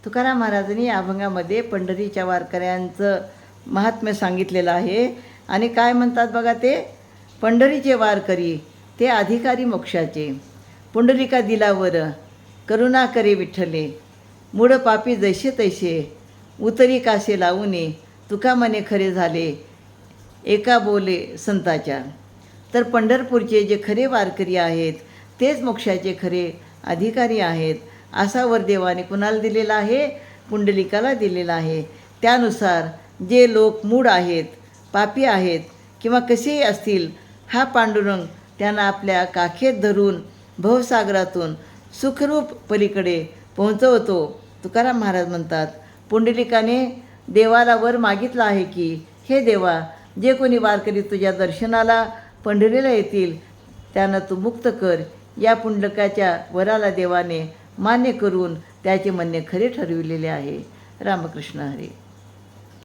तुकाराम महाराजांनी या अभंगामध्ये पंढरीच्या वारकऱ्यांचं महात्म्य सांगितलेलं आहे. आणि काय म्हणतात बघा ते, पंढरीचे वारकरी ते अधिकारी मोक्षाचे, पुंडलिका दिलावर करुणा करे विठ्ठले, मूळ पापी जैसे तैसे उतरी कासे लावूने, तुका मने खरे झाले एका बोले संताच्या. तर पंढरपूरचे जे खरे वारकरी आहेत तेच मोक्षाचे खरे अधिकारी आहेत, असा वर देवाने कुणाला दिलेला आहे? पुंडलिकाला दिलेला आहे. त्यानुसार जे लोक मूढ आहेत, पापी आहेत किंवा कसेही असतील, हा पांडुरंग त्यांना आपल्या काखेत धरून भवसागरातून सुखरूप पलीकडे पोहोचवतो. तुकाराम महाराज म्हणतात, पुंडलिकाने देवाला वर मागितलं आहे की, हे देवा, जे कोणी वारकरी तुझ्या दर्शनाला पंढरीला येतील त्यांना तू मुक्त कर. या पुंडलिकाच्या वराला देवाने मान्य करून त्याचे म्हणणे खरे ठरविलेले आहे. रामकृष्ण हरी.